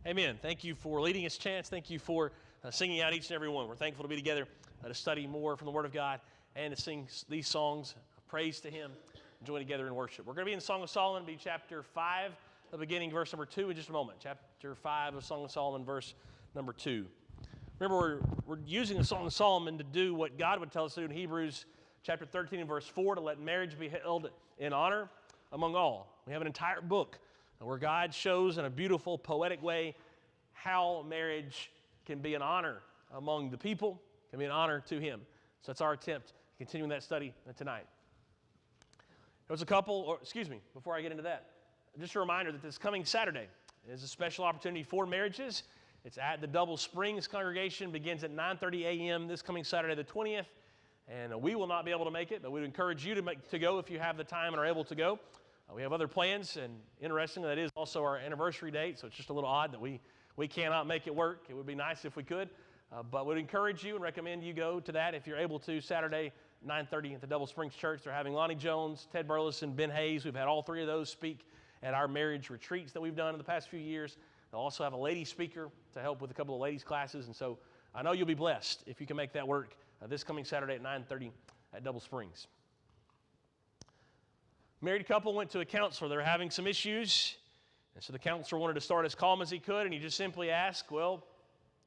Amen. Thank you for leading us, Chance. Thank you for singing out each and every one. We're thankful to be together to study more from the Word of God and to sing these songs of praise to Him and join together in worship. We're going to be in Song of Solomon, be chapter 5, the beginning, verse number 2 in just a moment. Chapter 5 of Song of Solomon, verse number 2. Remember, we're using the Song of Solomon to do what God would tell us to do in Hebrews chapter 13 and verse 4, to let marriage be held in honor among all. We have an entire book where God shows in a beautiful, poetic way how marriage can be an honor among the people, can be an honor to Him. So that's our attempt, continuing that study tonight. There was a couple, before I get into that, just a reminder that this coming Saturday is a special opportunity for marriages. It's at the Double Springs congregation, begins at 9:30 a.m. this coming Saturday the 20th, and we will not be able to make it, but we'd encourage you to go if you have the time and are able to go. We have other plans, and interestingly, that is also our anniversary date, so it's just a little odd that we cannot make it work. It would be nice if we could, but would encourage you and recommend you go to that if you're able to. Saturday, 9:30 at the Double Springs Church. They're having Lonnie Jones, Ted Burleson, Ben Hayes. We've had all three of those speak at our marriage retreats that we've done in the past few years. They'll also have a lady speaker to help with a couple of ladies' classes, and so I know you'll be blessed if you can make that work this coming Saturday at 9:30 at Double Springs. Married couple went to a counselor. They were having some issues, and so the counselor wanted to start as calm as he could, and he just simply asked, well,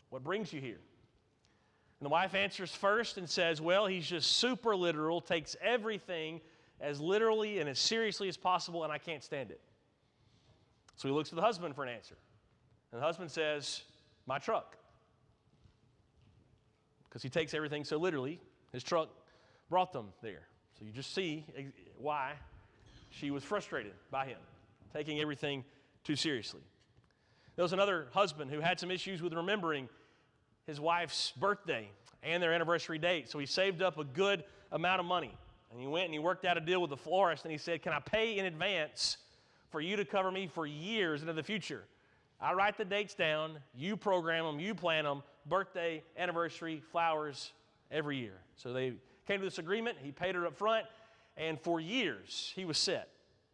what brings you here? And the wife answers first and says, well, he's just super literal, takes everything as literally and as seriously as possible, and I can't stand it. So he looks to the husband for an answer. And the husband says, my truck. Because he takes everything so literally, his truck brought them there. So you just see why she was frustrated by him, taking everything too seriously. There was another husband who had some issues with remembering his wife's birthday and their anniversary date. So he saved up a good amount of money. And he went and he worked out a deal with the florist, and he said, can I pay in advance for you to cover me for years into the future? I write the dates down, you program them, you plan them, birthday, anniversary, flowers, every year. So they came to this agreement. He paid her up front. And for years, he was set.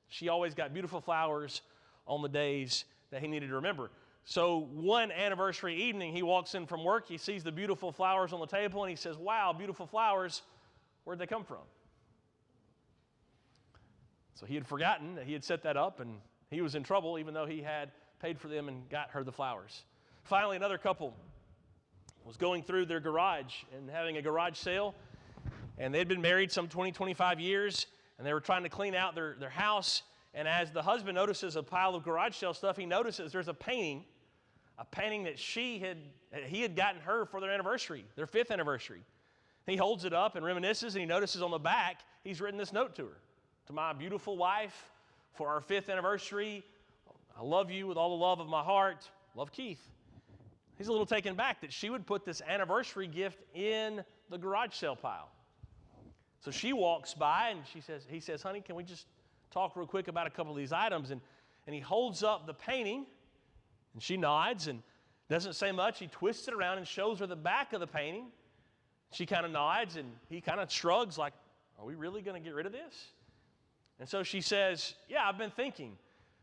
She always got beautiful flowers on the days that he needed to remember. So one anniversary evening, he walks in from work. He sees the beautiful flowers on the table, and he says, wow, beautiful flowers. Where'd they come from? So he had forgotten that he had set that up, and he was in trouble, even though he had paid for them and got her the flowers. Finally, another couple was going through their garage and having a garage sale. And they'd been married some 20, 25 years, and they were trying to clean out their house. And as the husband notices a pile of garage sale stuff, he notices there's a painting that he had gotten her for their anniversary, their 5th anniversary. He holds it up and reminisces, and he notices on the back, he's written this note to her. To my beautiful wife, for our 5th anniversary, I love you with all the love of my heart. Love, Keith. He's a little taken back that she would put this anniversary gift in the garage sale pile. So she walks by, and he says, honey, can we just talk real quick about a couple of these items? And he holds up the painting, and she nods and doesn't say much. He twists it around and shows her the back of the painting. She kind of nods, and he kind of shrugs like, are we really going to get rid of this? And so she says, yeah, I've been thinking.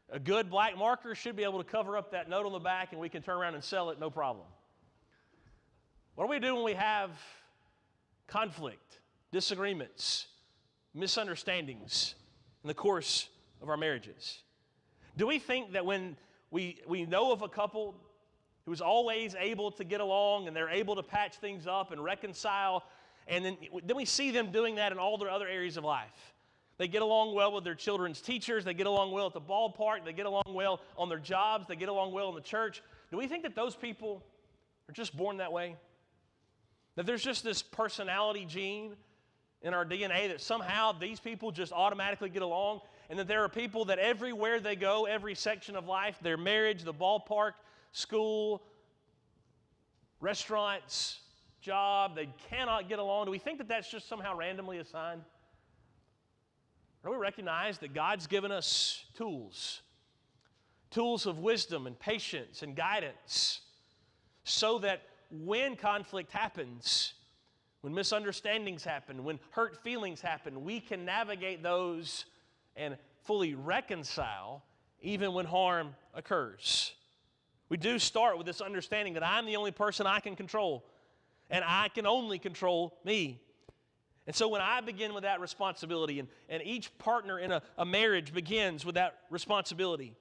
A good black marker should be able to cover up that note on the back, and we can turn around and sell it, no problem. What do we do when we have conflict, disagreements, misunderstandings in the course of our marriages? Do we think that when we know of a couple who is always able to get along and they're able to patch things up and reconcile, and then we see them doing that in all their other areas of life? They get along well with their children's teachers. They get along well at the ballpark. They get along well on their jobs. They get along well in the church. Do we think that those people are just born that way? That there's just this personality gene in our DNA that somehow these people just automatically get along, and that there are people that everywhere they go, every section of life, their marriage, the ballpark, school, restaurants, job, they cannot get along? Do we think that that's just somehow randomly assigned? Or do we recognize that God's given us tools of wisdom and patience and guidance, so that when conflict happens, when misunderstandings happen, when hurt feelings happen, we can navigate those and fully reconcile even when harm occurs? We do start with this understanding that I'm the only person I can control, and I can only control me. And so when I begin with that responsibility, and each partner in a marriage begins with that responsibility,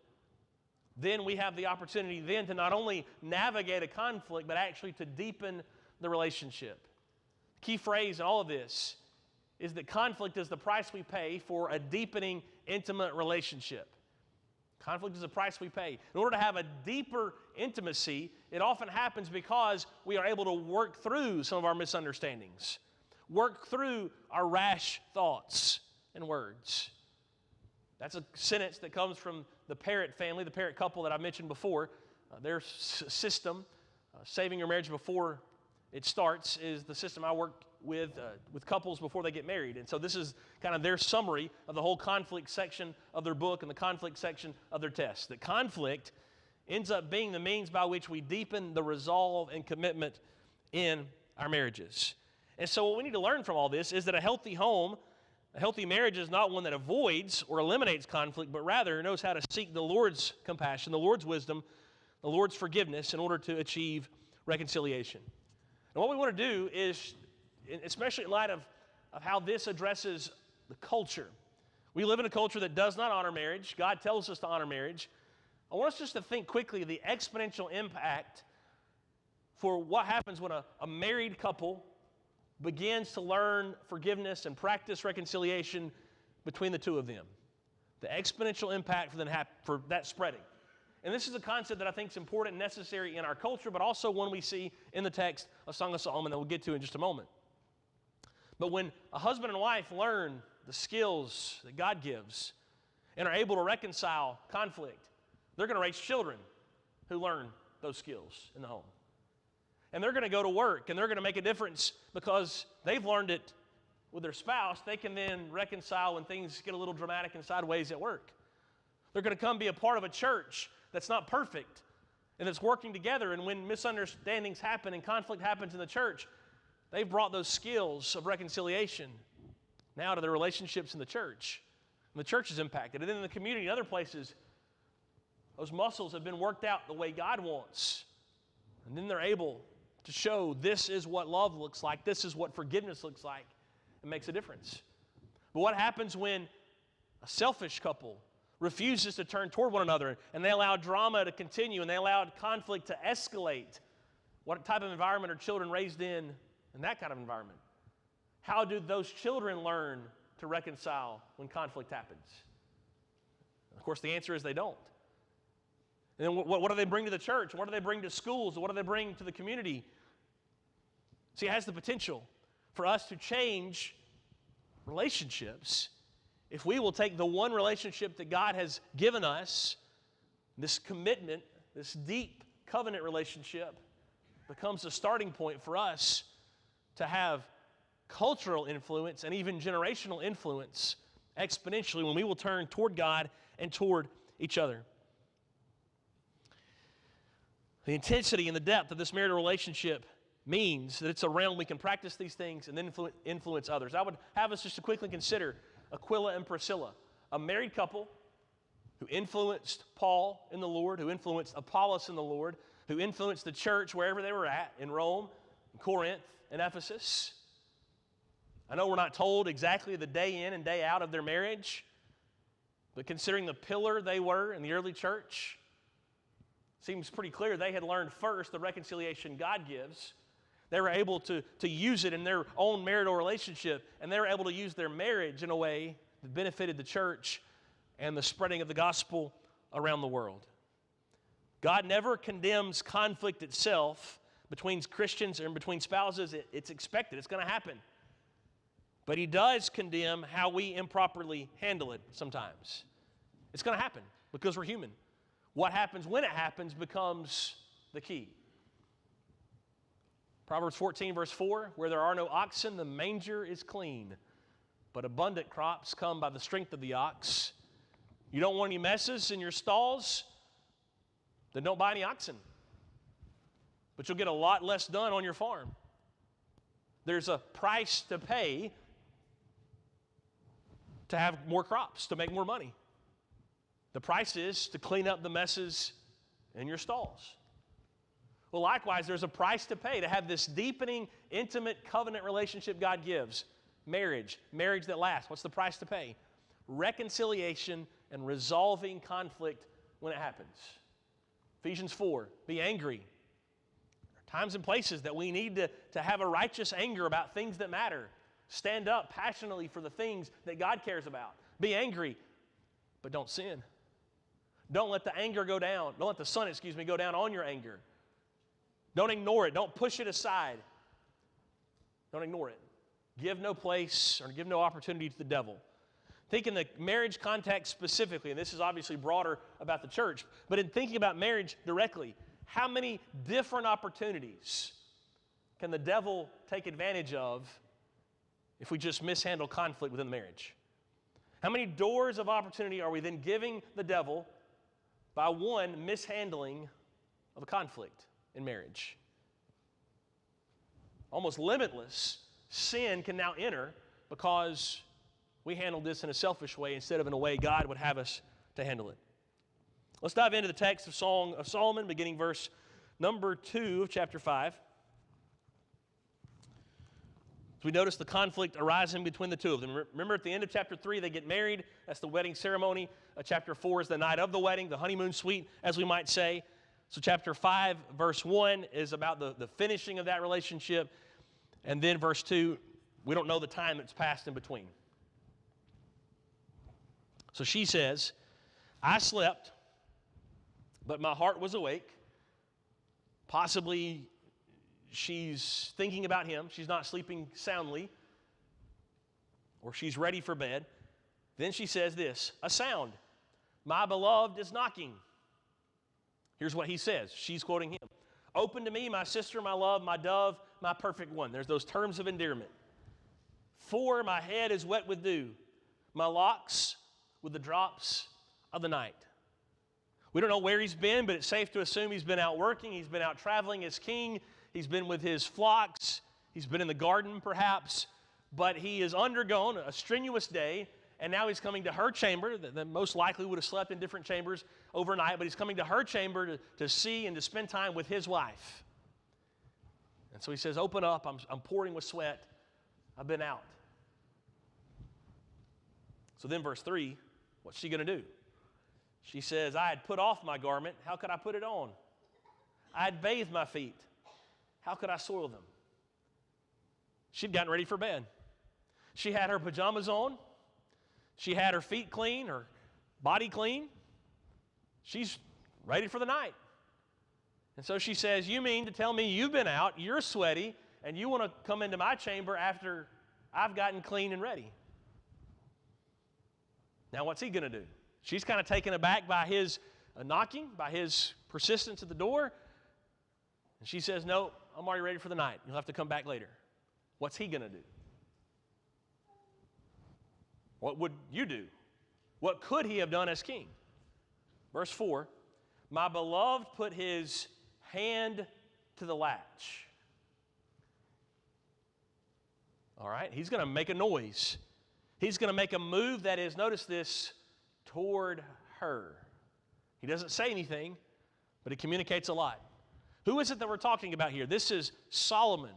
then we have the opportunity then to not only navigate a conflict, but actually to deepen the relationship. The key phrase in all of this is that conflict is the price we pay for a deepening, intimate relationship. Conflict is the price we pay. In order to have a deeper intimacy, it often happens because we are able to work through some of our misunderstandings, work through our rash thoughts and words. That's a sentence that comes from the Parrott family, the Parrott couple that I mentioned before. Their system, saving your marriage before it starts, is the system I work with couples before they get married. And so this is kind of their summary of the whole conflict section of their book and the conflict section of their test. That conflict ends up being the means by which we deepen the resolve and commitment in our marriages. And so what we need to learn from all this is that a healthy home, a healthy marriage, is not one that avoids or eliminates conflict, but rather knows how to seek the Lord's compassion, the Lord's wisdom, the Lord's forgiveness in order to achieve reconciliation. And what we want to do is, especially in light of how this addresses the culture. We live in a culture that does not honor marriage. God tells us to honor marriage. I want us just to think quickly of the exponential impact for what happens when a married couple begins to learn forgiveness and practice reconciliation between the two of them. The exponential impact for that spreading. And this is a concept that I think is important and necessary in our culture, but also one we see in the text of Song of Solomon that we'll get to in just a moment. But when a husband and wife learn the skills that God gives and are able to reconcile conflict, they're going to raise children who learn those skills in the home. And they're going to go to work, and they're going to make a difference because they've learned it with their spouse. They can then reconcile when things get a little dramatic and sideways at work. They're going to come be a part of a church that's not perfect and that's working together. And when misunderstandings happen and conflict happens in the church, they've brought those skills of reconciliation now to their relationships in the church. And the church is impacted. And then in the community and other places, those muscles have been worked out the way God wants. And then they're able to show this is what love looks like, this is what forgiveness looks like. It makes a difference. But what happens when a selfish couple refuses to turn toward one another and they allow drama to continue and they allow conflict to escalate? What type of environment are children raised in that kind of environment? How do those children learn to reconcile when conflict happens? Of course, the answer is they don't. And then what do they bring to the church? What do they bring to schools? What do they bring to the community? See, it has the potential for us to change relationships if we will take the one relationship that God has given us, this commitment, this deep covenant relationship, becomes a starting point for us to have cultural influence and even generational influence exponentially when we will turn toward God and toward each other. The intensity and the depth of this marital relationship means that it's a realm we can practice these things and then influence others. I would have us just to quickly consider Aquila and Priscilla, a married couple who influenced Paul in the Lord, who influenced Apollos in the Lord, who influenced the church wherever they were at, in Rome, in Corinth, in Ephesus. I know we're not told exactly the day in and day out of their marriage, but considering the pillar they were in the early church, seems pretty clear they had learned first the reconciliation God gives. They were able to use it in their own marital relationship, and they were able to use their marriage in a way that benefited the church and the spreading of the gospel around the world. God never condemns conflict itself between Christians and between spouses. It's expected. It's going to happen. But he does condemn how we improperly handle it sometimes. It's going to happen because we're human. What happens when it happens becomes the key. Proverbs 14, verse 4, where there are no oxen, the manger is clean, but abundant crops come by the strength of the ox. You don't want any messes in your stalls? Then don't buy any oxen. But you'll get a lot less done on your farm. There's a price to pay to have more crops, to make more money. The price is to clean up the messes in your stalls. Well, likewise, there's a price to pay to have this deepening, intimate covenant relationship God gives. Marriage that lasts. What's the price to pay? Reconciliation and resolving conflict when it happens. Ephesians 4, be angry. There are times and places that we need to have a righteous anger about things that matter. Stand up passionately for the things that God cares about. Be angry, but don't sin. Don't let the anger go down. Don't let the sun, go down on your anger. Don't ignore it. Don't push it aside. Don't ignore it. Give no place or give no opportunity to the devil. Think in the marriage context specifically, and this is obviously broader about the church, but in thinking about marriage directly, how many different opportunities can the devil take advantage of if we just mishandle conflict within the marriage? How many doors of opportunity are we then giving the devil by one mishandling of a conflict in marriage? Almost limitless sin can now enter because we handled this in a selfish way instead of in a way God would have us to handle it. Let's dive into the text of Song of Solomon, beginning verse number 2 of chapter 5. So we notice the conflict arising between the two of them. Remember at the end of chapter 3, they get married. That's the wedding ceremony. Chapter 4 is the night of the wedding, the honeymoon suite, as we might say. So chapter 5, verse 1 is about the finishing of that relationship. And then verse 2, we don't know the time that's passed in between. So she says, I slept, but my heart was awake. Possibly she's thinking about him. She's not sleeping soundly. Or she's ready for bed. Then she says this, a sound. My beloved is knocking. Here's what he says. She's quoting him. Open to me, my sister, my love, my dove, my perfect one. There's those terms of endearment. For my head is wet with dew, my locks with the drops of the night. We don't know where he's been, but it's safe to assume he's been out working. He's been out traveling as king. He's been with his flocks. He's been in the garden, perhaps. But he has undergone a strenuous day, and now he's coming to her chamber that most likely would have slept in different chambers overnight, but he's coming to her chamber to see and to spend time with his wife. And so he says, open up. I'm pouring with sweat. I've been out. So then verse 3, what's she going to do? She says, I had put off my garment. How could I put it on? I had bathed my feet. How could I soil them? She'd gotten ready for bed. She had her pajamas on. She had her feet clean, her body clean. She's ready for the night. And so she says, you mean to tell me you've been out, you're sweaty, and you want to come into my chamber after I've gotten clean and ready? Now what's he going to do? She's kind of taken aback by his knocking, by his persistence at the door. And she says, no, I'm already ready for the night. You'll have to come back later. What's he going to do? What would you do? What could he have done as king? Verse 4, my beloved put his hand to the latch. All right, he's going to make a noise. He's going to make a move that is, notice this, toward her. He doesn't say anything, but he communicates a lot. Who is it that we're talking about here? This is Solomon,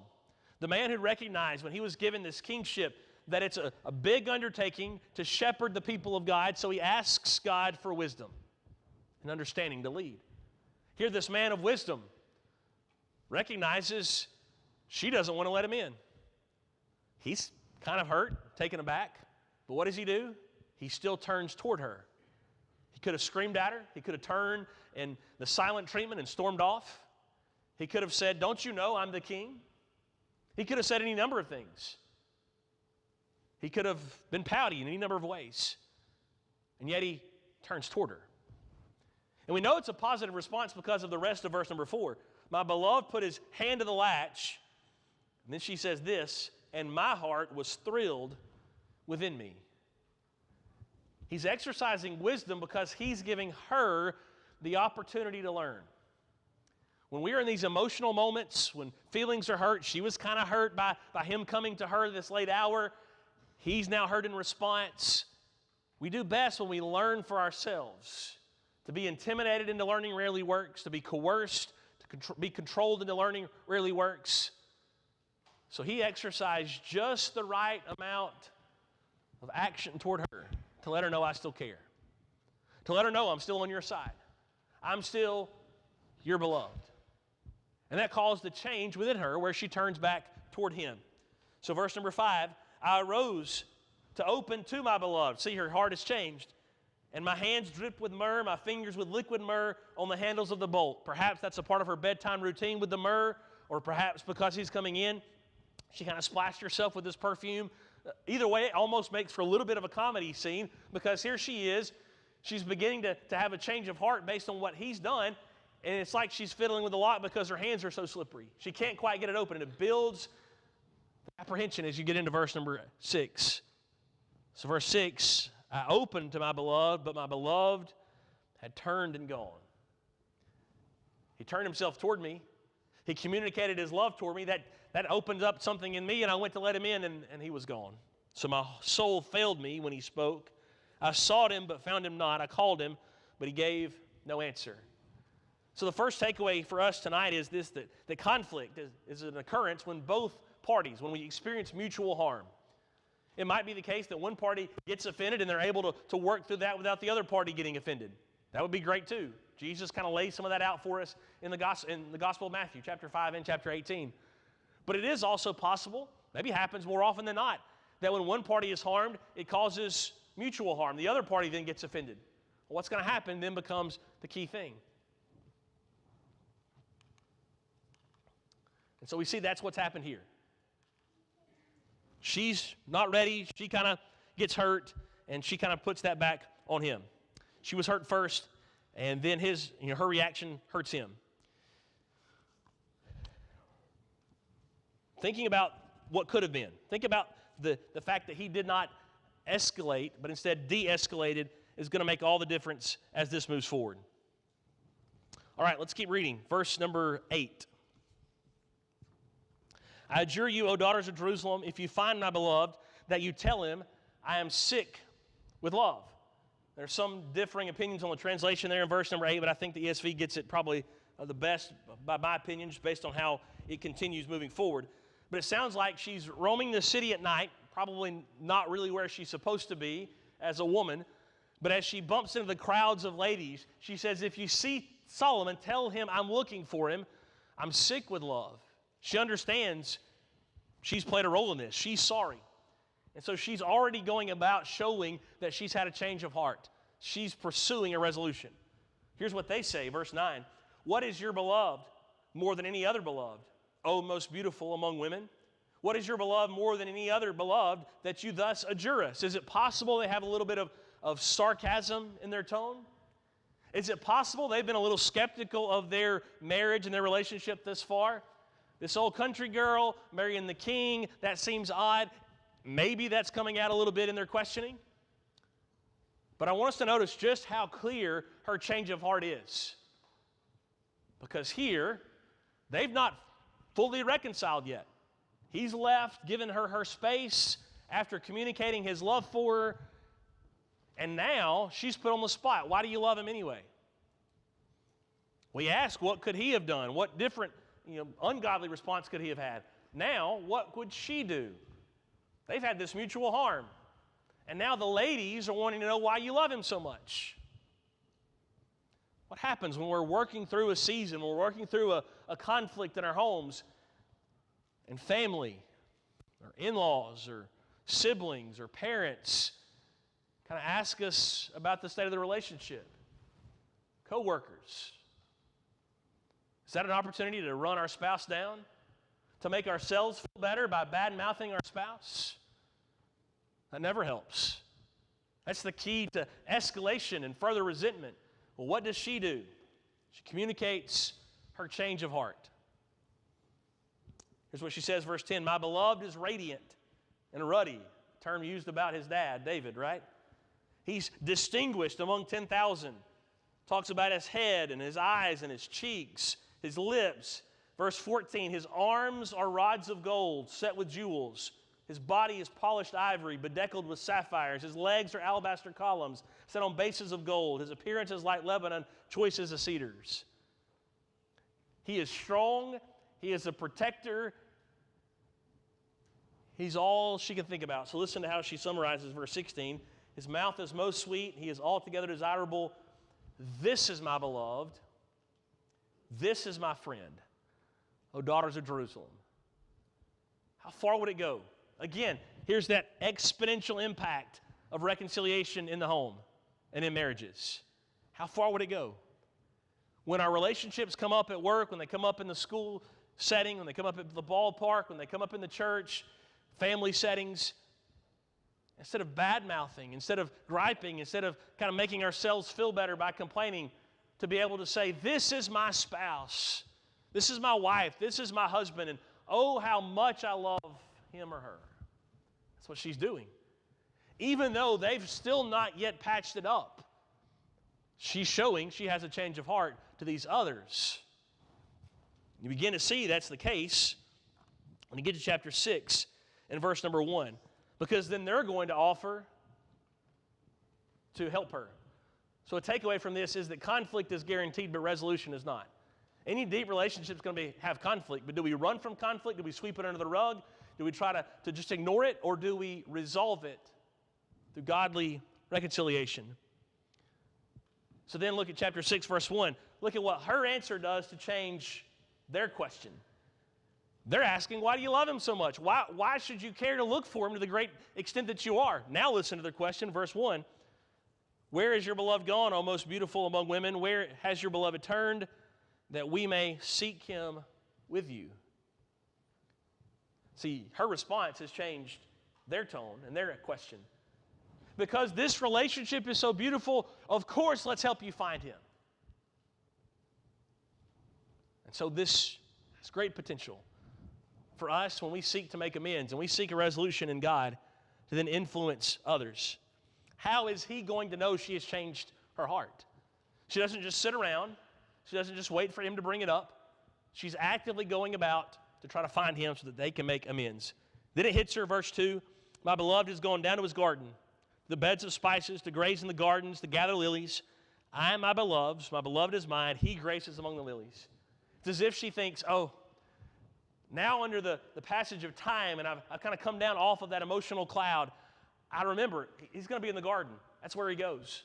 the man who recognized when he was given this kingship that it's a big undertaking to shepherd the people of God, so he asks God for wisdom and understanding to lead. Here, this man of wisdom recognizes she doesn't want to let him in. He's kind of hurt, taken aback, but what does he do? He still turns toward her. He could have screamed at her. He could have turned in the silent treatment and stormed off. He could have said, don't you know I'm the king? He could have said any number of things. He could have been pouty in any number of ways. And yet he turns toward her. And we know it's a positive response because of the rest of verse number 4. My beloved put his hand to the latch. And then she says this, and my heart was thrilled within me. He's exercising wisdom because he's giving her the opportunity to learn. When we are in these emotional moments, when feelings are hurt, she was kind of hurt by him coming to her this late hour. He's now hurt in response. We do best when we learn for ourselves. To be intimidated into learning rarely works. To be coerced, to be controlled into learning rarely works. So he exercised just the right amount of action toward her to let her know I still care. To let her know I'm still on your side. I'm still your beloved. And that caused a change within her where she turns back toward him. So verse number 5, I arose to open to my beloved. See, her heart has changed. And my hands dripped with myrrh, my fingers with liquid myrrh on the handles of the bolt. Perhaps that's a part of her bedtime routine with the myrrh, or perhaps because he's coming in, she kind of splashed herself with this perfume. Either way, it almost makes for a little bit of a comedy scene, because here she is. She's beginning to have a change of heart based on what he's done, and it's like she's fiddling with a lot because her hands are so slippery. She can't quite get it open, and it builds apprehension as you get into verse number 6. So verse 6, I opened to my beloved, but my beloved had turned and gone. He turned himself toward me. He communicated his love toward me. That opened up something in me, and I went to let him in, and he was gone. So my soul failed me when he spoke. I sought him, but found him not. I called him, but he gave no answer. So the first takeaway for us tonight is this, that conflict is an occurrence when both parties, when we experience mutual harm. It might be the case that one party gets offended and they're able to work through that without the other party getting offended. That would be great too. Jesus kind of lays some of that out for us in the Gospel of Matthew, chapter 5 and chapter 18. But it is also possible, maybe happens more often than not, that when one party is harmed, it causes mutual harm. The other party then gets offended. Well, what's going to happen then becomes the key thing. And so we see that's what's happened here. She's not ready. She kind of gets hurt, and she kind of puts that back on him. She was hurt first, and then her reaction hurts him. Thinking about what could have been. Think about the fact that he did not escalate, but instead de-escalated, is going to make all the difference as this moves forward. All right, let's keep reading. Verse number 8. I adjure you, O daughters of Jerusalem, if you find my beloved, that you tell him, I am sick with love. There's some differing opinions on the translation there in verse number 8, but I think the ESV gets it probably the best, by my opinion, just based on how it continues moving forward. But it sounds like she's roaming the city at night, probably not really where she's supposed to be as a woman, but as she bumps into the crowds of ladies, she says, if you see Solomon, tell him I'm looking for him. I'm sick with love. She understands she's played a role in this. She's sorry. And so she's already going about showing that she's had a change of heart. She's pursuing a resolution. Here's what they say, verse 9. What is your beloved more than any other beloved, O most beautiful among women? What is your beloved more than any other beloved that you thus adjure us? Is it possible they have a little bit of sarcasm in their tone? Is it possible they've been a little skeptical of their marriage and their relationship this far? This old country girl marrying the king, that seems odd. Maybe that's coming out a little bit in their questioning. But I want us to notice just how clear her change of heart is. Because here, they've not fully reconciled yet. He's left, given her space after communicating his love for her. And now she's put on the spot. Why do you love him anyway? We ask, what could he have done? What different ungodly response could he have had? Now, what would she do? They've had this mutual harm. And now the ladies are wanting to know why you love him so much. What happens when we're working through a season, when we're working through a conflict in our homes, and family, or in-laws, or siblings, or parents kind of ask us about the state of the relationship? Co-workers. Is that an opportunity to run our spouse down? To make ourselves feel better by bad-mouthing our spouse? That never helps. That's the key to escalation and further resentment. Well, what does she do? She communicates her change of heart. Here's what she says, verse 10. My beloved is radiant and ruddy. Term used about his dad, David, right? He's distinguished among 10,000. Talks about his head and his eyes and his cheeks, his lips. Verse 14, his arms are rods of gold set with jewels. His body is polished ivory, bedeckled with sapphires. His legs are alabaster columns set on bases of gold. His appearance is like Lebanon, choice as the cedars. He is strong. He is a protector. He's all she can think about. So listen to how she summarizes verse 16. His mouth is most sweet. He is altogether desirable. This is my beloved. This is my friend, O daughters of Jerusalem. How far would it go? Again, here's that exponential impact of reconciliation in the home and in marriages. How far would it go? When our relationships come up at work, when they come up in the school setting, when they come up at the ballpark, when they come up in the church, family settings, instead of bad-mouthing, instead of griping, instead of kind of making ourselves feel better by complaining, to be able to say, this is my spouse, this is my wife, this is my husband, and oh, how much I love him or her. That's what she's doing. Even though they've still not yet patched it up, she's showing she has a change of heart to these others. You begin to see that's the case when you get to chapter 6 and verse number 1, because then they're going to offer to help her. So a takeaway from this is that conflict is guaranteed, but resolution is not. Any deep relationship is going to have conflict, but do we run from conflict? Do we sweep it under the rug? Do we try to just ignore it, or do we resolve it through godly reconciliation? So then look at chapter 6, verse 1. Look at what her answer does to change their question. They're asking, why do you love him so much? Why should you care to look for him to the great extent that you are? Now listen to their question, verse 1. Where is your beloved gone, O most beautiful among women? Where has your beloved turned, that we may seek him with you? See, her response has changed their tone and their question. Because this relationship is so beautiful, of course, let's help you find him. And so this has great potential for us when we seek to make amends and we seek a resolution in God to then influence others. How is he going to know she has changed her heart? She doesn't just sit around. She doesn't just wait for him to bring it up. She's actively going about to try to find him so that they can make amends. Then it hits her, verse 2. My beloved is going down to his garden, the beds of spices, to graze in the gardens, to gather lilies. I am my beloved is mine. He graces among the lilies. It's as if she thinks, oh, now under the passage of time, and I've kind of come down off of that emotional cloud, I remember he's going to be in the garden. That's where he goes.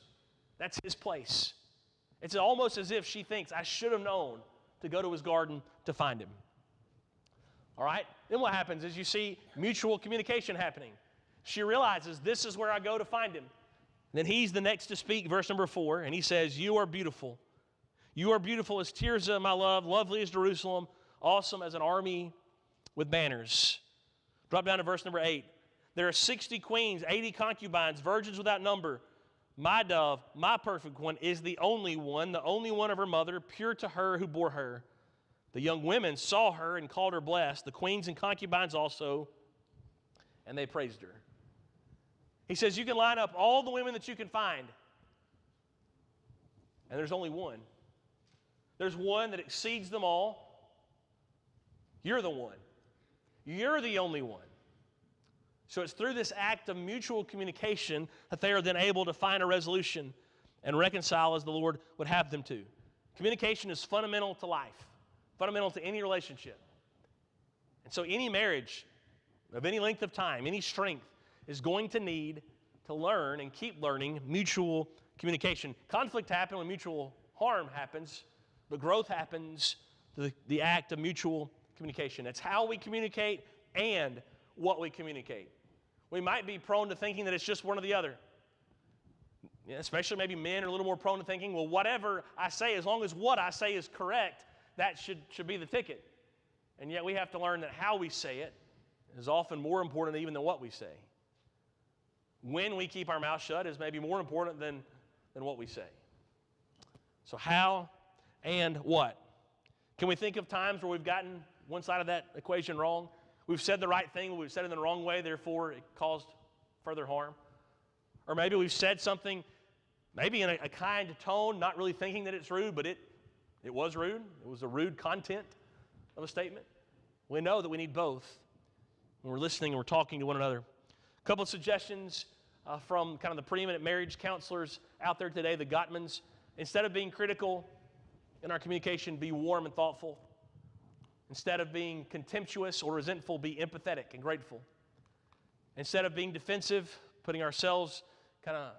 That's his place. It's almost as if she thinks, I should have known to go to his garden to find him. All right? Then what happens is you see mutual communication happening. She realizes this is where I go to find him. And then he's the next to speak, verse number 4, and he says, you are beautiful. You are beautiful as Tirzah, my love, lovely as Jerusalem, awesome as an army with banners. Drop down to verse number 8. There are 60 queens, 80 concubines, virgins without number. My dove, my perfect one, is the only one of her mother, pure to her who bore her. The young women saw her and called her blessed, the queens and concubines also, and they praised her. He says you can line up all the women that you can find, and there's only one. There's one that exceeds them all. You're the one. You're the only one. So it's through this act of mutual communication that they are then able to find a resolution and reconcile as the Lord would have them to. Communication is fundamental to life, fundamental to any relationship. And so any marriage of any length of time, any strength, is going to need to learn and keep learning mutual communication. Conflict happens when mutual harm happens, but growth happens through the act of mutual communication. It's how we communicate and what we communicate. We might be prone to thinking that it's just one or the other. Yeah, especially maybe men are a little more prone to thinking, well, whatever I say, as long as what I say is correct, that should be the ticket. And yet we have to learn that how we say it is often more important even than what we say. When we keep our mouth shut is maybe more important than what we say. So how and what? Can we think of times where we've gotten one side of that equation wrong? We've said the right thing, but we've said it in the wrong way, therefore it caused further harm. Or maybe we've said something, maybe in a kind tone, not really thinking that it's rude, but it was rude. It was a rude content of a statement. We know that we need both. when we're listening and we're talking to one another. A couple of suggestions from kind of the preeminent marriage counselors out there today, the Gottmans. Instead of being critical in our communication, be warm and thoughtful. Instead of being contemptuous or resentful, be empathetic and grateful. Instead of being defensive, putting ourselves kind of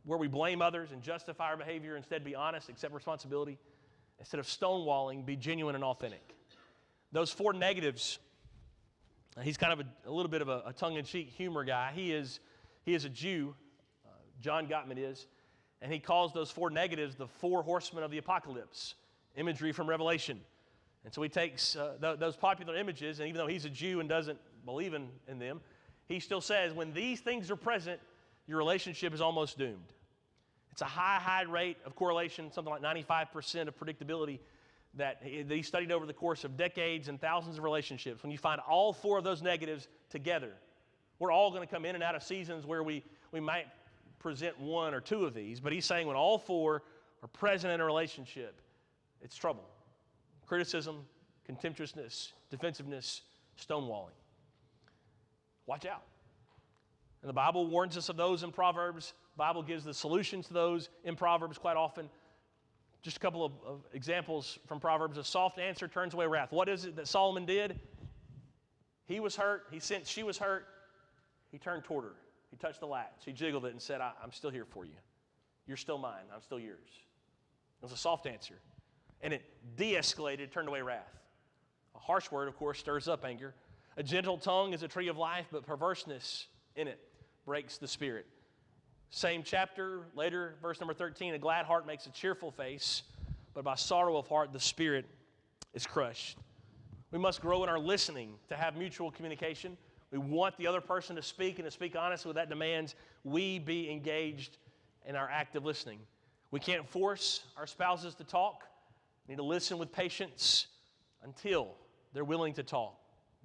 where we blame others and justify our behavior, instead be honest, accept responsibility. Instead of stonewalling, be genuine and authentic. Those 4 negatives, he's kind of a little bit of a tongue-in-cheek humor guy. He is a Jew, John Gottman is, and he calls those 4 negatives the 4 horsemen of the apocalypse, imagery from Revelation. And so he takes those popular images, and even though he's a Jew and doesn't believe in them, he still says when these things are present, your relationship is almost doomed. It's a high rate of correlation, something like 95% of predictability that he studied over the course of decades and thousands of relationships. When you find all 4 of those negatives together, we're all going to come in and out of seasons where we might present 1 or 2 of these, but he's saying when all 4 are present in a relationship, it's trouble. Criticism, contemptuousness, defensiveness, stonewalling. Watch out. And the Bible warns us of those in Proverbs. The Bible gives the solutions to those in Proverbs quite often. Just a couple of examples from Proverbs. A soft answer turns away wrath. What is it that Solomon did? He was hurt. He sensed she was hurt. He turned toward her. He touched the latch. He jiggled it and said, I'm still here for you. You're still mine. I'm still yours. It was a soft answer. And it de-escalated, turned away wrath. A harsh word, of course, stirs up anger. A gentle tongue is a tree of life, but perverseness in it breaks the spirit. Same chapter, later, verse number 13, a glad heart makes a cheerful face, but by sorrow of heart the spirit is crushed. We must grow in our listening to have mutual communication. We want the other person to speak and to speak honestly. That demands we be engaged in our active listening. We can't force our spouses to talk. We need to listen with patience until they're willing to talk.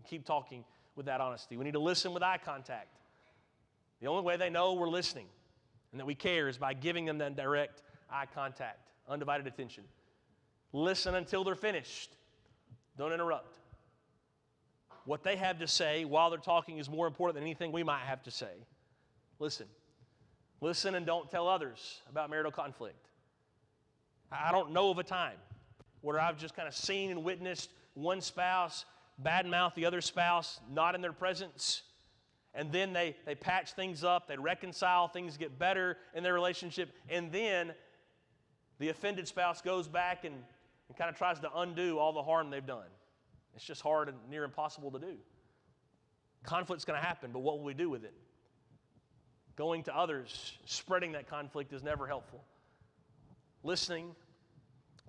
Keep talking with that honesty. We need to listen with eye contact. The only way they know we're listening and that we care is by giving them that direct eye contact, undivided attention. Listen until they're finished. Don't interrupt. What they have to say while they're talking is more important than anything we might have to say. Listen. Listen and don't tell others about marital conflict. I don't know of a time where I've just kind of seen and witnessed one spouse badmouth the other spouse, not in their presence, and then they patch things up, they reconcile, things get better in their relationship, and then the offended spouse goes back and kind of tries to undo all the harm they've done. It's just hard and near impossible to do. Conflict's going to happen, but what will we do with it? Going to others, spreading that conflict is never helpful. Listening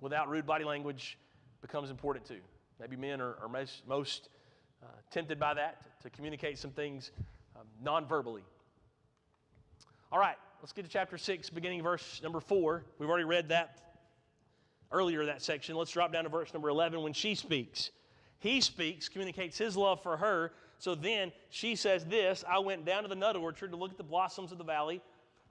without rude body language becomes important too. Maybe men are most tempted by that, to communicate some things non-verbally. All right, let's get to chapter 6, beginning verse number 4. We've already read that earlier, that section. Let's drop down to verse number 11. When she speaks, he speaks, communicates his love for her. So then she says this, I went down to the nut orchard to look at the blossoms of the valley,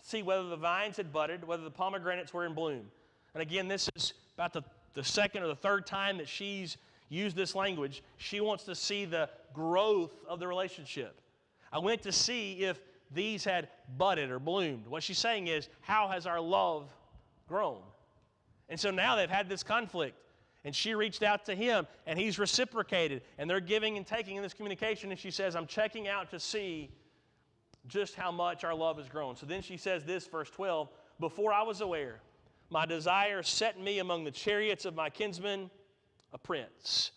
to see whether the vines had budded, whether the pomegranates were in bloom. And again, this is about the second or the third time that she's used this language. She wants to see the growth of the relationship. I went to see if these had budded or bloomed. What she's saying is, how has our love grown? And so now they've had this conflict, and she reached out to him, and he's reciprocated, and they're giving and taking in this communication, and she says, I'm checking out to see just how much our love has grown. So then she says this, verse 12, before I was aware, my desire set me among the chariots of my kinsmen, a prince.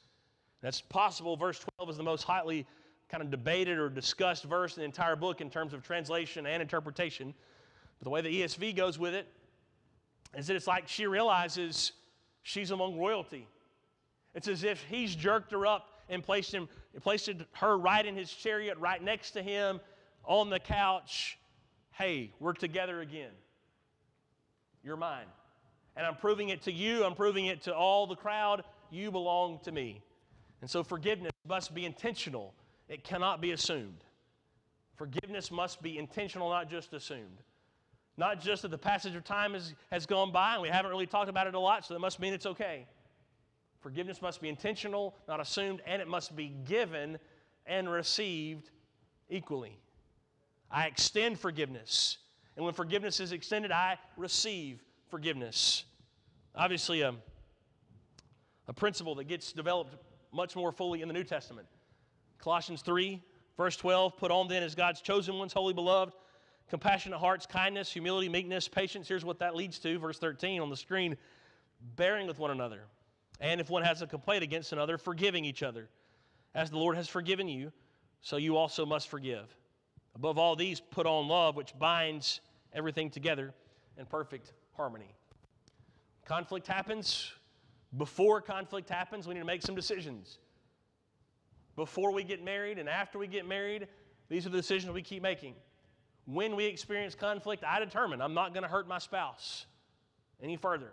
That's possible. Verse 12 is the most hotly kind of debated or discussed verse in the entire book in terms of translation and interpretation. But the way the ESV goes with it is that it's like she realizes she's among royalty. It's as if he's jerked her up and placed her right in his chariot, right next to him on the couch. Hey, we're together again. You're mine. And I'm proving it to you. I'm proving it to all the crowd. You belong to me. And so forgiveness must be intentional. It cannot be assumed. Forgiveness must be intentional, not just assumed. Not just that the passage of time has gone by and we haven't really talked about it a lot, so that must mean it's okay. Forgiveness must be intentional, not assumed, and it must be given and received equally. I extend forgiveness. And when forgiveness is extended, I receive forgiveness. Obviously, a principle that gets developed much more fully in the New Testament. Colossians 3, verse 12, put on then as God's chosen ones, holy beloved, compassionate hearts, kindness, humility, meekness, patience. Here's what that leads to, verse 13 on the screen, bearing with one another. And if one has a complaint against another, forgiving each other. As the Lord has forgiven you, so you also must forgive. Above all these, put on love, which binds everything together in perfect harmony. Conflict happens. Before conflict happens, we need to make some decisions. Before we get married and after we get married, these are the decisions we keep making. When we experience conflict, I determine I'm not going to hurt my spouse any further.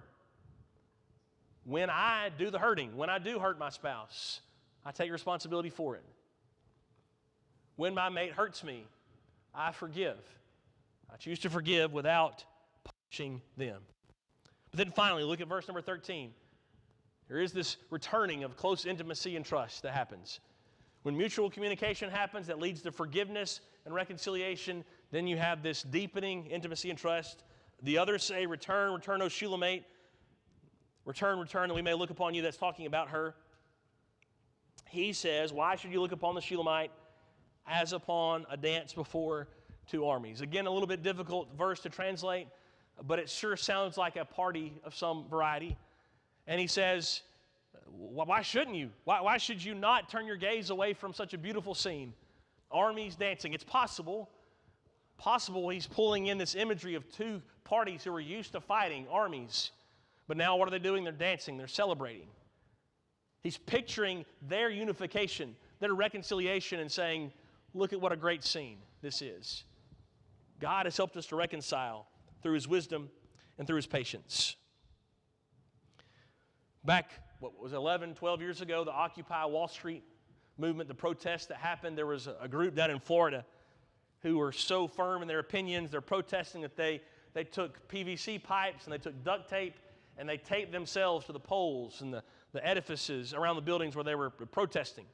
When I do the hurting, when I do hurt my spouse, I take responsibility for it. When my mate hurts me, I forgive. I choose to forgive without punishing them. But then finally, look at verse number 13. There is this returning of close intimacy and trust that happens. When mutual communication happens that leads to forgiveness and reconciliation, then you have this deepening intimacy and trust. The others say, return, return, O Shulamite. Return, return, that we may look upon you. That's talking about her. He says, why should you look upon the Shulamite as upon a dance before two armies? Again, a little bit difficult verse to translate, but it sure sounds like a party of some variety. And he says, why shouldn't you? Why should you not turn your gaze away from such a beautiful scene? Armies dancing. It's possible he's pulling in this imagery of two parties who are used to fighting, armies. But now what are they doing? They're dancing. They're celebrating. He's picturing their unification, their reconciliation, and saying, look at what a great scene this is. God has helped us to reconcile through his wisdom and through his patience. Back, 11, 12 years ago, the Occupy Wall Street movement, the protests that happened, there was a group down in Florida who were so firm in their opinions. They're protesting that they took PVC pipes and they took duct tape and they taped themselves to the poles and the edifices around the buildings where they were protesting.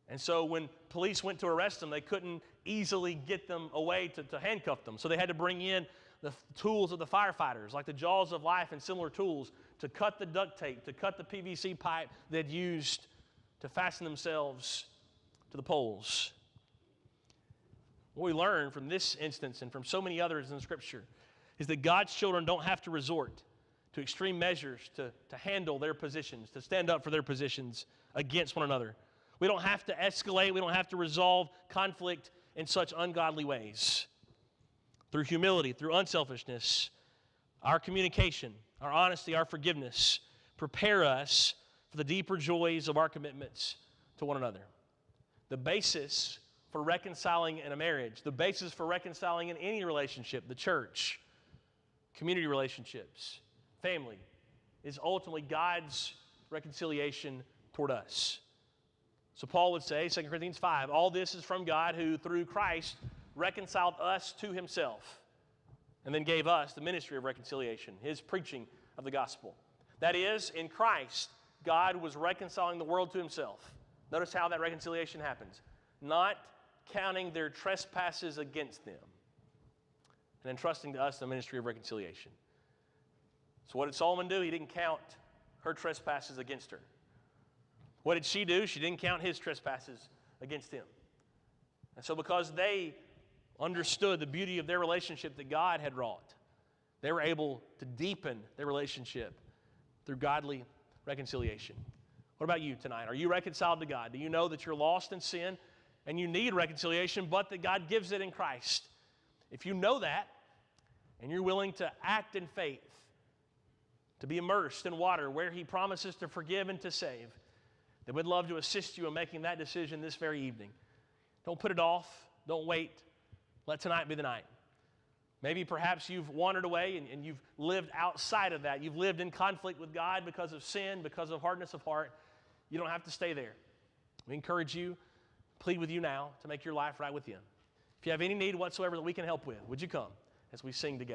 And so when police went to arrest them, they couldn't easily get them away to handcuff them. So they had to bring in the tools of the firefighters, like the jaws of life and similar tools, to cut the duct tape, to cut the PVC pipe they'd used to fasten themselves to the poles. What we learn from this instance and from so many others in Scripture is that God's children don't have to resort to extreme measures to handle their positions, to stand up for their positions against one another. We don't have to escalate. We don't have to resolve conflict in such ungodly ways. Through humility, through unselfishness, our communication, our honesty, our forgiveness prepare us for the deeper joys of our commitments to one another. The basis for reconciling in a marriage, the basis for reconciling in any relationship, the church, community relationships, family, is ultimately God's reconciliation toward us. So Paul would say, 2 Corinthians 5, all this is from God who, through Christ, reconciled us to himself and then gave us the ministry of reconciliation, his preaching of the gospel. That is, in Christ, God was reconciling the world to himself. Notice how that reconciliation happens. Not counting their trespasses against them and entrusting to us the ministry of reconciliation. So what did Solomon do? He didn't count her trespasses against her. What did she do? She didn't count his trespasses against him. And so because they understood the beauty of their relationship that God had wrought, they were able to deepen their relationship through godly reconciliation. What about you tonight? Are you reconciled to God? Do you know that you're lost in sin and you need reconciliation, but that God gives it in Christ? If you know that and you're willing to act in faith, to be immersed in water where he promises to forgive and to save, then we'd love to assist you in making that decision this very evening. Don't put it off. Don't wait. Let tonight be the night. Maybe perhaps you've wandered away and you've lived outside of that. You've lived in conflict with God because of sin, because of hardness of heart. You don't have to stay there. We encourage you, plead with you now to make your life right with him. If you have any need whatsoever that we can help with, would you come as we sing together?